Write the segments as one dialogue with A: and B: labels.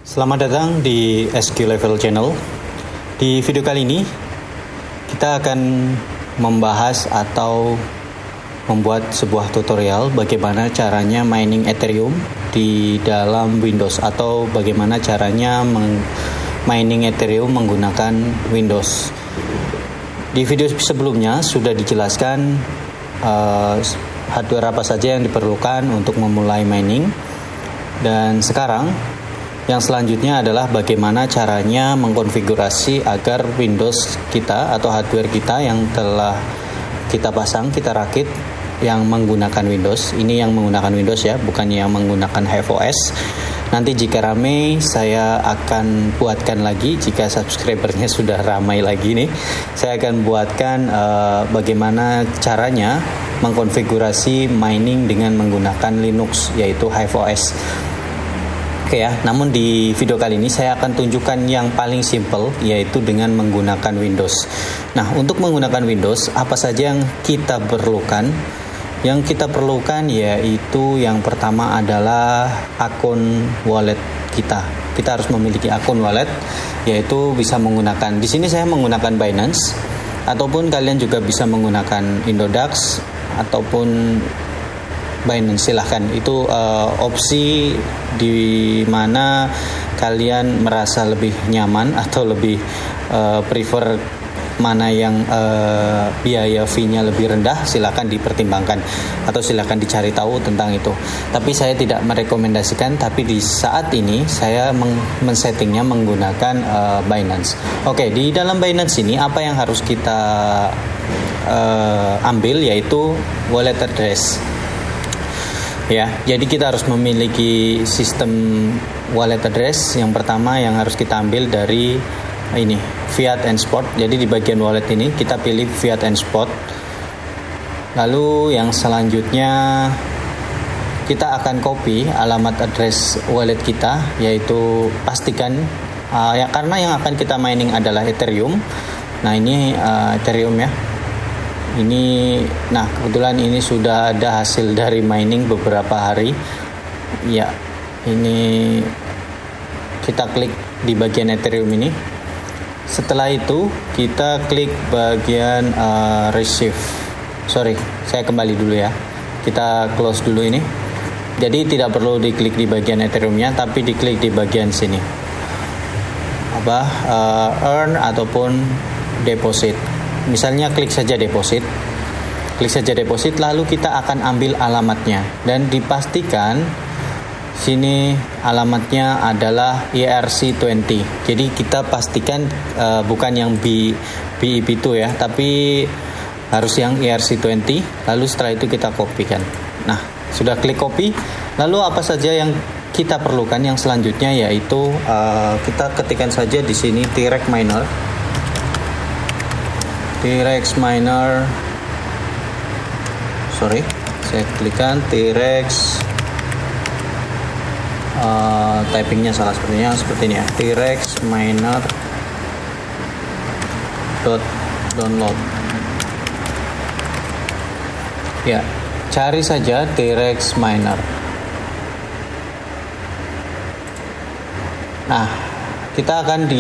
A: Selamat datang di SQ Level Channel. Di video kali ini kita akan membahas atau membuat sebuah tutorial bagaimana caranya mining Ethereum di dalam Windows atau bagaimana caranya mining Ethereum menggunakan Windows. Di video sebelumnya sudah dijelaskan hardware apa saja yang diperlukan untuk memulai mining, dan sekarang yang selanjutnya adalah bagaimana caranya mengkonfigurasi agar Windows kita atau hardware kita yang telah kita pasang, kita rakit yang menggunakan Windows. Ini yang menggunakan Windows ya, bukan yang menggunakan HiveOS. Nanti jika ramai saya akan buatkan lagi, jika subscribernya sudah ramai lagi nih, saya akan buatkan bagaimana caranya mengkonfigurasi mining dengan menggunakan Linux, yaitu HiveOS. Oke ya, namun di video kali ini saya akan tunjukkan yang paling simple, yaitu dengan menggunakan Windows. Nah, untuk menggunakan Windows, apa saja yang kita perlukan? Yang kita perlukan yaitu yang pertama adalah akun wallet kita. Kita harus memiliki akun wallet, yaitu bisa menggunakan, di sini saya menggunakan Binance, ataupun kalian juga bisa menggunakan Indodax ataupun Binance, silahkan. Itu opsi di mana kalian merasa lebih nyaman atau lebih prefer mana yang biaya fee-nya lebih rendah, silahkan dipertimbangkan atau silahkan dicari tahu tentang itu. Tapi saya tidak merekomendasikan, tapi di saat ini saya men-settingnya menggunakan Binance. Oke, di dalam Binance ini apa yang harus kita ambil yaitu wallet address. Ya, jadi kita harus memiliki sistem wallet address. Yang pertama yang harus kita ambil dari ini, Fiat and Spot. Jadi di bagian wallet ini kita pilih Fiat and Spot. Lalu yang selanjutnya kita akan copy alamat address wallet kita, yaitu pastikan ya, karena yang akan kita mining adalah Ethereum. Nah, ini Ethereum ya. Ini, nah kebetulan ini sudah ada hasil dari mining beberapa hari. Ya, ini kita klik di bagian Ethereum ini. Setelah itu kita klik bagian receive. Sorry, saya kembali dulu ya. Kita close dulu ini. Jadi tidak perlu diklik di bagian Ethereum-nya, tapi diklik di bagian sini. Earn ataupun deposit. Misalnya klik saja deposit, lalu kita akan ambil alamatnya dan dipastikan sini alamatnya adalah ERC20. Jadi kita pastikan bukan yang BIP2 ya, tapi harus yang ERC20. Lalu setelah itu kita kopikan. Nah, sudah klik copy, lalu apa saja yang kita perlukan yang selanjutnya yaitu kita ketikkan saja di sini T-Rex miner. Sorry, saya klikkan T-Rex. Typingnya salah sepertinya, seperti ini ya. T-Rex miner .download. Ya, cari saja T-Rex miner. Nah, kita akan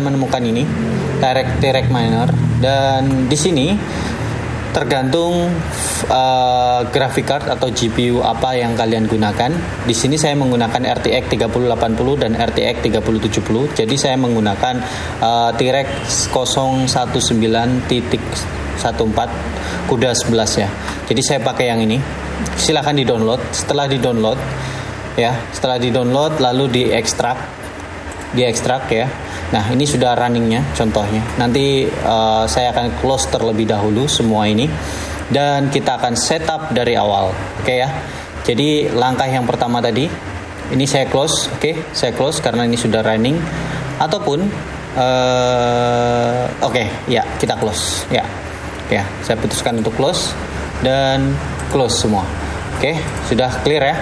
A: menemukan ini T-Rex miner, dan di sini tergantung graphic card atau GPU apa yang kalian gunakan. Di sini saya menggunakan RTX 3080 dan RTX 3070. Jadi saya menggunakan T-Rex 019.14 CUDA 11 ya. Jadi saya pakai yang ini. Silakan di-download. Setelah di-download lalu diekstrak ya. Nah, ini sudah runningnya contohnya. Nanti saya akan close terlebih dahulu semua ini dan kita akan setup dari awal. Oke ya. Jadi langkah yang pertama tadi ini saya close. Oke, saya close karena ini sudah running. Ataupun ya, kita close ya. Oke, saya putuskan untuk close dan close semua. Oke, sudah clear ya.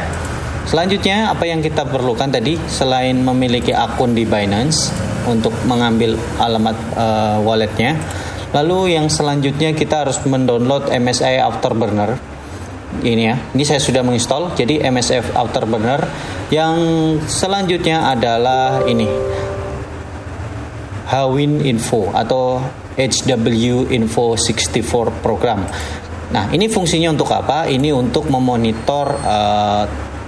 A: Selanjutnya apa yang kita perlukan tadi selain memiliki akun di Binance untuk mengambil alamat walletnya, lalu yang selanjutnya kita harus mendownload MSI Afterburner. ini ya. Ini saya sudah menginstall. Jadi MSF Afterburner. Yang selanjutnya adalah ini, Hwin Info atau HW Info 64 program. Nah, ini fungsinya untuk apa? Ini untuk memonitor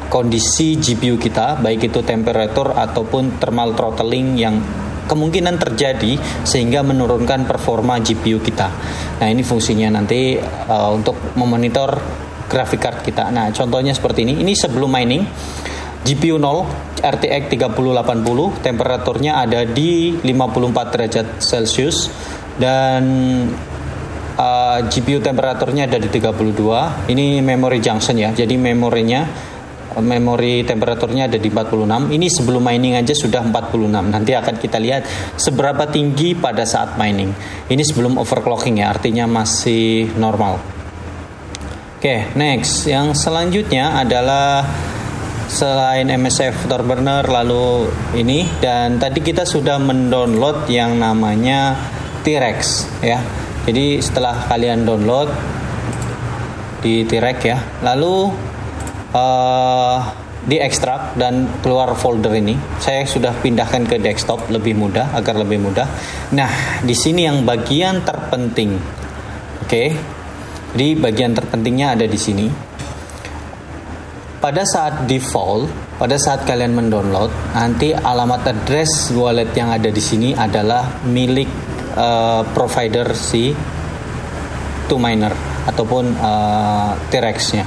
A: kondisi GPU kita, baik itu temperatur ataupun thermal throttling yang kemungkinan terjadi sehingga menurunkan performa GPU kita. Nah, ini fungsinya nanti untuk memonitor graphic card kita. Nah, contohnya seperti ini. Ini sebelum mining, GPU 0, RTX 3080, temperaturnya ada di 54 derajat Celcius dan GPU temperaturnya ada di 32. Ini memory junction ya. Jadi memori temperaturnya ada di 46. Ini sebelum mining aja sudah 46. Nanti akan kita lihat seberapa tinggi pada saat mining. Ini sebelum overclocking ya, artinya masih normal. Oke, next. Yang selanjutnya adalah selain MSF Afterburner lalu ini, dan tadi kita sudah mendownload yang namanya T-Rex ya. Jadi setelah kalian download di T-Rex ya, lalu diekstrak dan keluar folder ini. Saya sudah pindahkan ke desktop lebih mudah, agar lebih mudah. Nah, di sini yang bagian terpenting. Oke. Jadi bagian terpentingnya ada di sini. Pada saat default, pada saat kalian mendownload, nanti alamat address wallet yang ada di sini adalah milik provider si TwoMiner ataupun T-Rex-nya.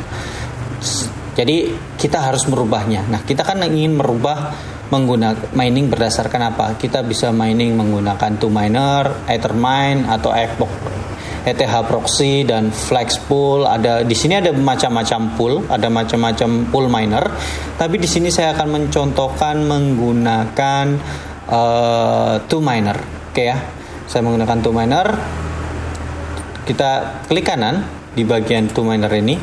A: Jadi kita harus merubahnya. Nah, kita kan ingin merubah menggunakan mining berdasarkan apa? Kita bisa mining menggunakan TwoMiner, Ethermine atau ETH proxy dan Flexpool. Ada di sini ada macam-macam pool, ada macam-macam pool miner. Tapi di sini saya akan mencontohkan menggunakan TwoMiner. Oke ya. Saya menggunakan TwoMiner. Kita klik kanan di bagian TwoMiner ini.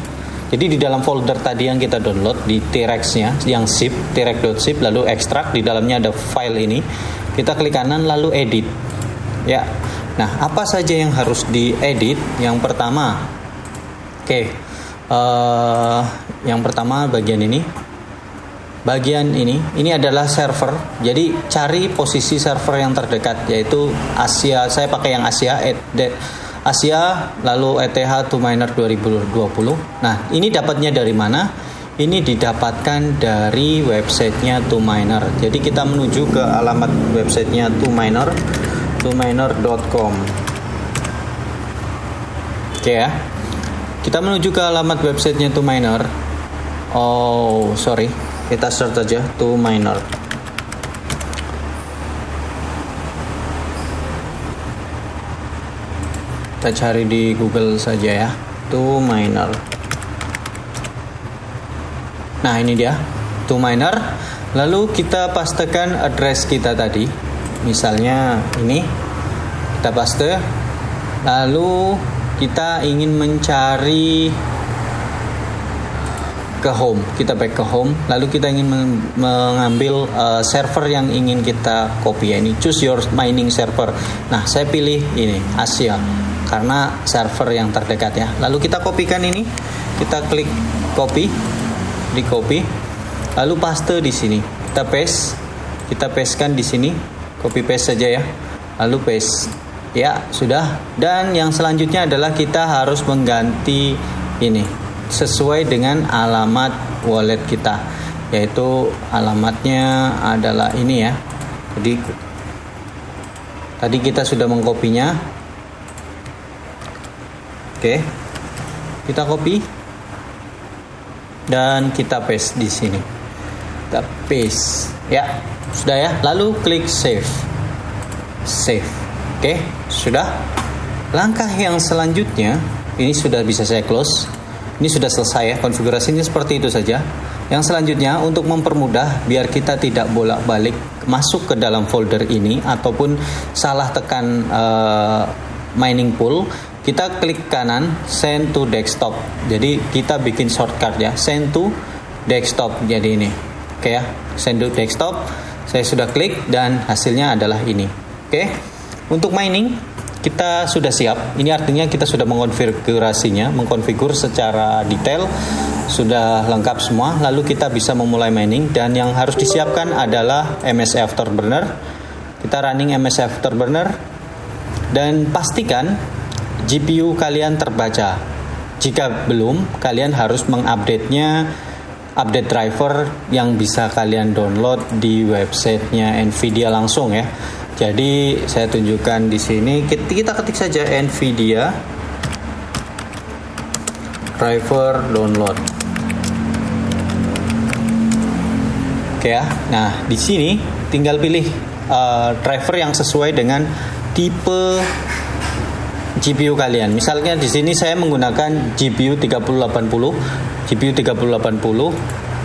A: Jadi di dalam folder tadi yang kita download di T-Rex-nya yang zip, T-Rex.zip, lalu ekstrak, di dalamnya ada file ini. Kita klik kanan lalu edit. Ya. Nah, apa saja yang harus diedit? Yang pertama, yang pertama bagian ini. Bagian ini adalah server. Jadi cari posisi server yang terdekat, yaitu Asia. Saya pakai yang Asia, lalu ETH TwoMiner 2020. Nah, ini dapatnya dari mana? Ini didapatkan dari websitenya TwoMiner. Jadi kita menuju ke alamat websitenya TwoMiner, twominer.com. Oke ya. Kita menuju ke alamat websitenya TwoMiner. Kita search aja TwoMiner. Kita cari di Google saja ya, TwoMiner. Nah, ini dia TwoMiner. Lalu kita pastekan address kita tadi. Misalnya ini kita paste. Lalu kita ingin mencari ke home, kita back ke home. Lalu kita ingin mengambil server yang ingin kita copy ya. Ini choose your mining server. Nah, saya pilih ini Asia karena server yang terdekat ya. Lalu kita kopikan ini, kita klik copy, di copy, lalu paste di sini. Kita pastekan di sini, copy paste saja ya. Lalu paste, ya sudah. Dan yang selanjutnya adalah kita harus mengganti ini sesuai dengan alamat wallet kita, yaitu alamatnya adalah ini ya. Jadi tadi kita sudah mengkopinya. Oke, kita copy dan kita paste di sini. Kita paste, ya sudah ya. Lalu klik save. Oke, sudah. Langkah yang selanjutnya ini sudah bisa saya close. Ini sudah selesai ya, konfigurasinya seperti itu saja. Yang selanjutnya untuk mempermudah biar kita tidak bolak-balik masuk ke dalam folder ini ataupun salah tekan mining pool, kita klik kanan send to desktop. Jadi kita bikin shortcut ya, send to desktop. Jadi ini, oke ya, send to desktop. Saya sudah klik dan hasilnya adalah ini. Oke, untuk mining kita sudah siap. Ini artinya kita sudah mengkonfigur secara detail, sudah lengkap semua. Lalu kita bisa memulai mining, dan yang harus disiapkan adalah MS Afterburner. Kita running MS Afterburner dan pastikan GPU kalian terbaca. Jika belum, kalian harus mengupdate-nya, update driver yang bisa kalian download di websitenya Nvidia langsung ya. Jadi saya tunjukkan di sini, kita ketik saja Nvidia driver download. Oke ya. Nah, di sini tinggal pilih driver yang sesuai dengan tipe GPU kalian. Misalnya di sini saya menggunakan GPU 3080.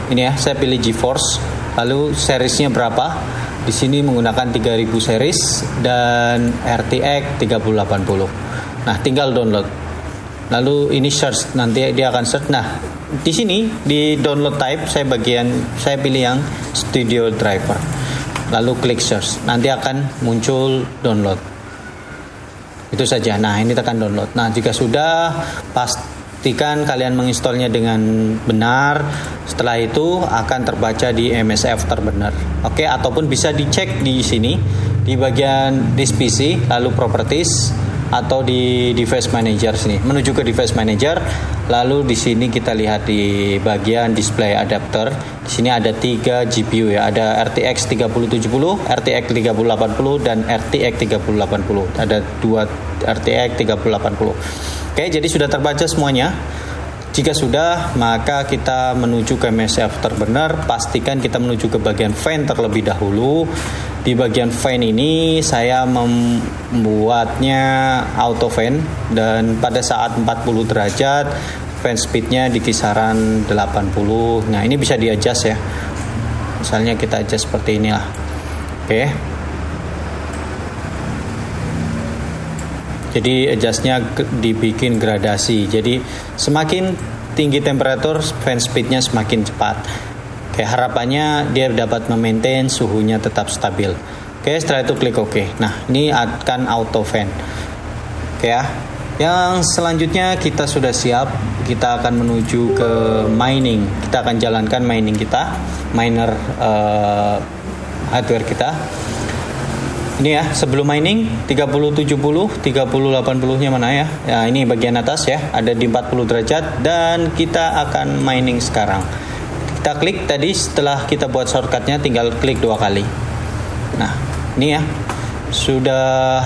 A: Ini ya, saya pilih GeForce. Lalu seriesnya berapa? Di sini menggunakan 3000 series dan RTX 3080. Nah, tinggal download. Lalu ini search, nanti dia akan search. Nah, di sini di download type saya pilih yang Studio Driver. Lalu klik search. Nanti akan muncul download. Itu saja. Nah, ini tekan download. Nah, jika sudah, pastikan kalian menginstalnya dengan benar. Setelah itu akan terbaca di MS Afterburner. Oke, ataupun bisa dicek di sini di bagian This PC, lalu Properties, atau di Device Manager sini. Menuju ke Device Manager, lalu di sini kita lihat di bagian Display Adapter. Di sini ada 3 GPU ya, ada RTX 3070, RTX 3080 dan RTX 3080. Ada 2 RTX 3080. Oke, jadi sudah terbaca semuanya. Jika sudah, maka kita menuju ke MS Afterburner. Pastikan kita menuju ke bagian fan terlebih dahulu. Di bagian fan ini saya membuatnya auto fan, dan pada saat 40 derajat fan speednya di kisaran 80. Nah, ini bisa di-adjust ya. Misalnya kita adjust seperti inilah. Oke. Jadi adjustnya dibikin gradasi. Jadi semakin tinggi temperatur, fan speednya semakin cepat. Oke, harapannya dia dapat memaintain suhunya tetap stabil. Oke, setelah itu klik OK. Nah, ini akan auto fan. Oke ya. Yang selanjutnya kita sudah siap. Kita akan menuju ke mining. Kita akan jalankan mining kita, miner hardware kita. Ini ya, sebelum mining 3070, 3080-nya mana ya? Ya, ini bagian atas ya, ada di 40 derajat, dan kita akan mining sekarang. Kita klik tadi, setelah kita buat shortcutnya tinggal klik 2 kali. Nah, ini ya, sudah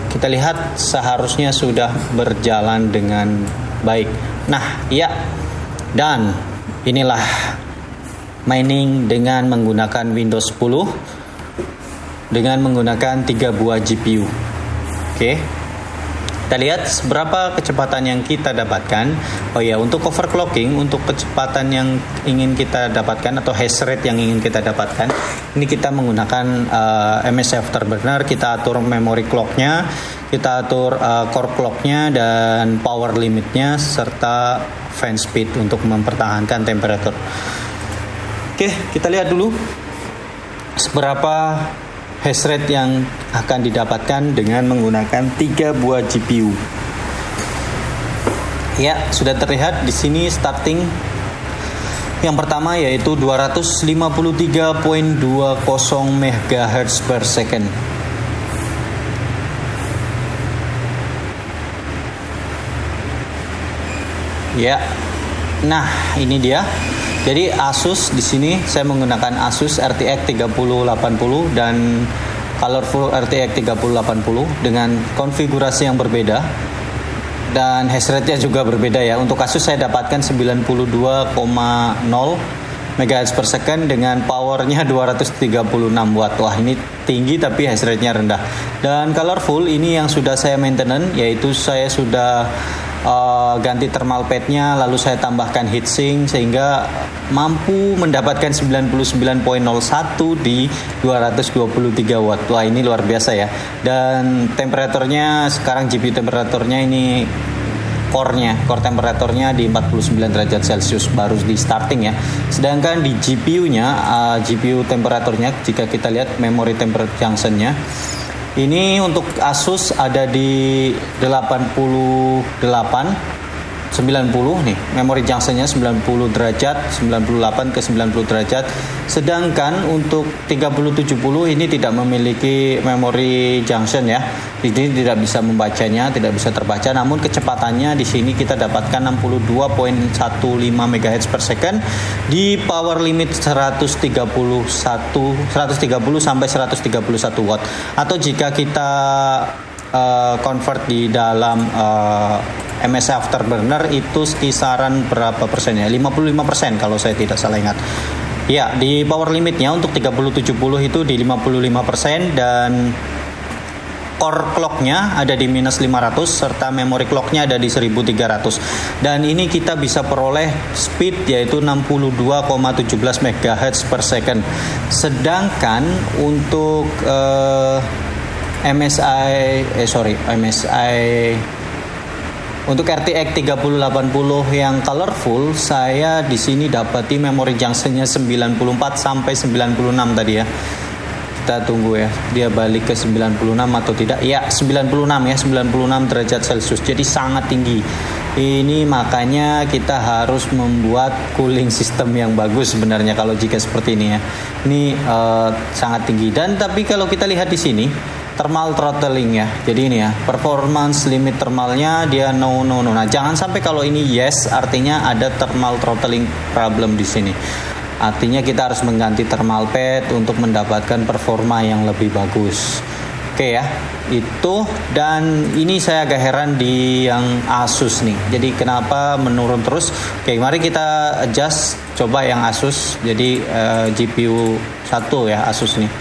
A: kita lihat seharusnya sudah berjalan dengan baik. Nah, ya, dan inilah mining dengan menggunakan Windows 10 dengan menggunakan 3 buah GPU. Oke. Kita lihat seberapa kecepatan yang kita dapatkan. Oh ya, untuk overclocking, untuk kecepatan yang ingin kita dapatkan atau hash rate yang ingin kita dapatkan, ini kita menggunakan MS Afterburner. Kita atur memory clock-nya, kita atur core clock-nya dan power limit-nya, serta fan speed untuk mempertahankan temperatur. Oke, kita lihat dulu seberapa hash rate yang akan didapatkan dengan menggunakan 3 buah GPU. Ya, sudah terlihat di sini starting yang pertama yaitu 253.20 MHz per second. Ya. Nah, ini dia. Jadi Asus di sini saya menggunakan Asus RTX 3080 dan Colorful RTX 3080 dengan konfigurasi yang berbeda, dan hash rate-nya juga berbeda ya. Untuk Asus saya dapatkan 92,0 MHz per second dengan powernya 236 watt. Wah, ini tinggi tapi hash rate-nya rendah. Dan Colorful ini yang sudah saya maintenance, yaitu saya sudah ganti thermal pad-nya, lalu saya tambahkan heatsink sehingga mampu mendapatkan 99.01 di 223 watt. Wah, ini luar biasa ya. Dan temperaturnya sekarang GPU temperaturnya ini core temperaturnya di 49 derajat Celcius baru di starting ya. Sedangkan di GPU-nya GPU temperaturnya, jika kita lihat memory temperature junction-nya Ini untuk Asus ada di 90 nih, memori junctionnya 90 derajat, 98 ke 90 derajat. Sedangkan untuk 3070 ini tidak memiliki memori junction ya, jadi tidak bisa membacanya, tidak bisa terbaca. Namun kecepatannya di sini kita dapatkan 62.15 MHz per second di power limit 130 sampai 131 watt. Atau jika kita convert di dalam MSI Afterburner itu kisaran berapa persennya? 55% kalau saya tidak salah ingat. Ya, di power limitnya untuk 3070 itu di 55% dan core clocknya ada di minus 500 serta memory clocknya ada di 1300. Dan ini kita bisa peroleh speed yaitu 62,17 MHz per second. Sedangkan untuk MSI untuk RTX 3080 yang colorful, saya di sini dapati memory junctionnya 94 sampai 96 tadi ya. Kita tunggu ya, dia balik ke 96 atau tidak. Ya, 96 ya, 96 derajat Celcius. Jadi sangat tinggi. Ini makanya kita harus membuat cooling system yang bagus sebenarnya kalau jika seperti ini ya. Ini sangat tinggi. Dan tapi kalau kita lihat di sini thermal throttling ya. Jadi ini ya, performance limit thermalnya dia no. Nah, jangan sampai kalau ini yes artinya ada thermal throttling problem di sini. Artinya kita harus mengganti thermal pad untuk mendapatkan performa yang lebih bagus. Oke ya, itu. Dan ini saya agak heran di yang Asus nih. Jadi kenapa menurun terus? Oke, mari kita adjust coba yang Asus. Jadi GPU 1 ya Asus nih.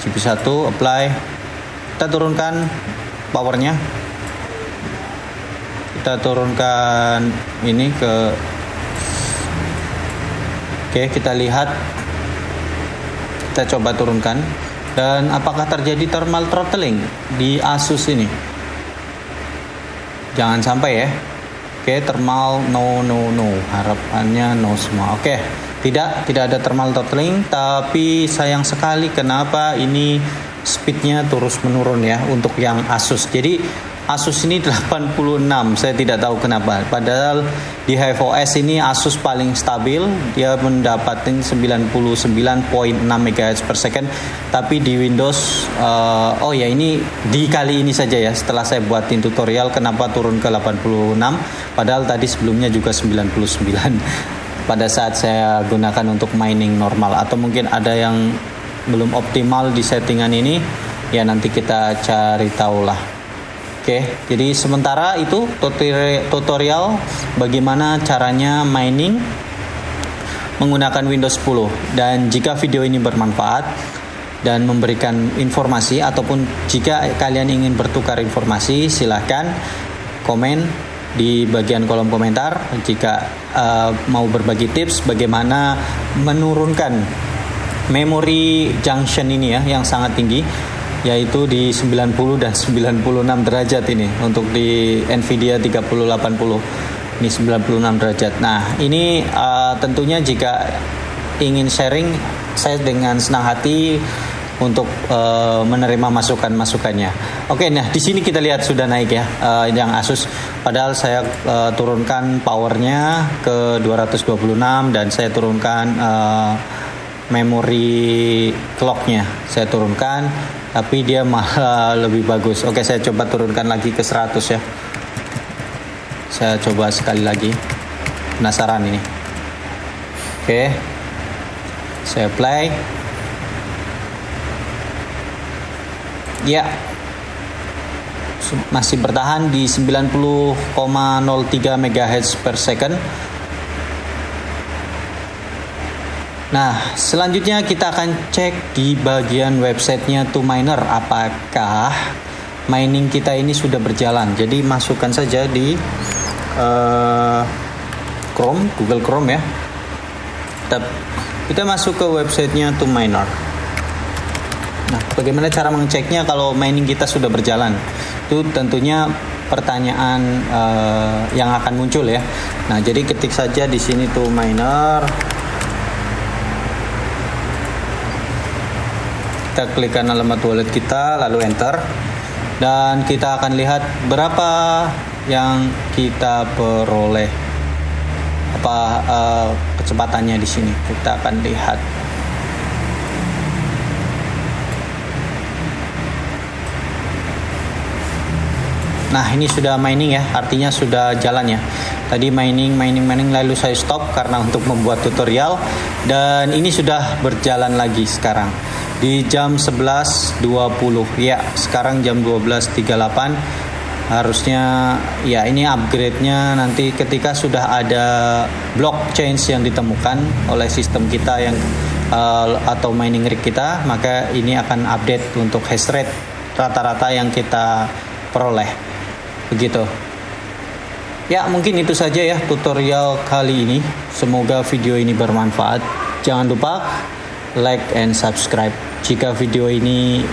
A: GPU 1 apply. Kita turunkan powernya, kita turunkan ini ke, oke, kita lihat, kita coba turunkan, dan apakah terjadi thermal throttling di Asus ini? Jangan sampai ya. Oke, thermal no, harapannya no semua. Oke, tidak ada thermal throttling, tapi sayang sekali kenapa ini speednya terus menurun ya untuk yang Asus. Jadi Asus ini 86, saya tidak tahu kenapa. Padahal di HiveOS ini Asus paling stabil, dia mendapatkan 99.6 MHz per second. Tapi di Windows, ini di kali ini saja ya. Setelah saya buatin tutorial kenapa turun ke 86, padahal tadi sebelumnya juga 99. Pada saat saya gunakan untuk mining normal, atau mungkin ada yang belum optimal di settingan ini ya, nanti kita cari tahu lah. Oke, jadi sementara itu tutorial bagaimana caranya mining menggunakan Windows 10. Dan jika video ini bermanfaat dan memberikan informasi, ataupun jika kalian ingin bertukar informasi, silahkan komen di bagian kolom komentar. Jika mau berbagi tips bagaimana menurunkan memori junction ini ya yang sangat tinggi, yaitu di 90 dan 96 derajat ini untuk di Nvidia 3080 ini 96 derajat. Nah, ini tentunya jika ingin sharing, saya dengan senang hati untuk menerima masukannya. Oke, nah di sini kita lihat sudah naik ya yang Asus. Padahal saya turunkan powernya ke 226 dan saya turunkan memori clocknya saya turunkan, tapi dia malah lebih bagus. Oke, saya coba turunkan lagi ke 100 ya. Saya coba sekali lagi, penasaran ini. Oke, saya play. Ya, masih bertahan di 90,03 MHz per second. Nah, selanjutnya kita akan cek di bagian websitenya TwoMiner apakah mining kita ini sudah berjalan. Jadi masukkan saja di Chrome, Google Chrome ya. Kita masuk ke websitenya TwoMiner. Nah, bagaimana cara mengeceknya kalau mining kita sudah berjalan? Itu tentunya pertanyaan yang akan muncul ya. Nah, jadi ketik saja di sini TwoMiner. kita klikkan alamat wallet kita, lalu enter, dan kita akan lihat berapa yang kita peroleh, kecepatannya di sini. Kita akan lihat. Nah, ini sudah mining ya, artinya sudah jalan ya. Tadi mining, lalu saya stop karena untuk membuat tutorial, dan ini sudah berjalan lagi sekarang di jam 11.20 ya. Sekarang jam 12.38. Harusnya ya, ini upgrade-nya nanti ketika sudah ada blockchain yang ditemukan oleh sistem kita yang atau mining rig kita, maka ini akan update untuk hash rate rata-rata yang kita peroleh. Begitu. Ya, mungkin itu saja ya tutorial kali ini. Semoga video ini bermanfaat. Jangan lupa like and subscribe jika video ini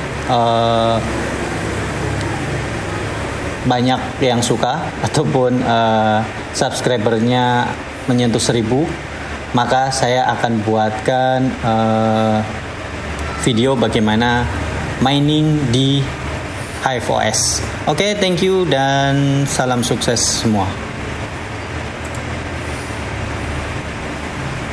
A: banyak yang suka ataupun subscribernya menyentuh 1000, maka saya akan buatkan video bagaimana mining di Hive OS. Oke, thank you dan salam sukses semua.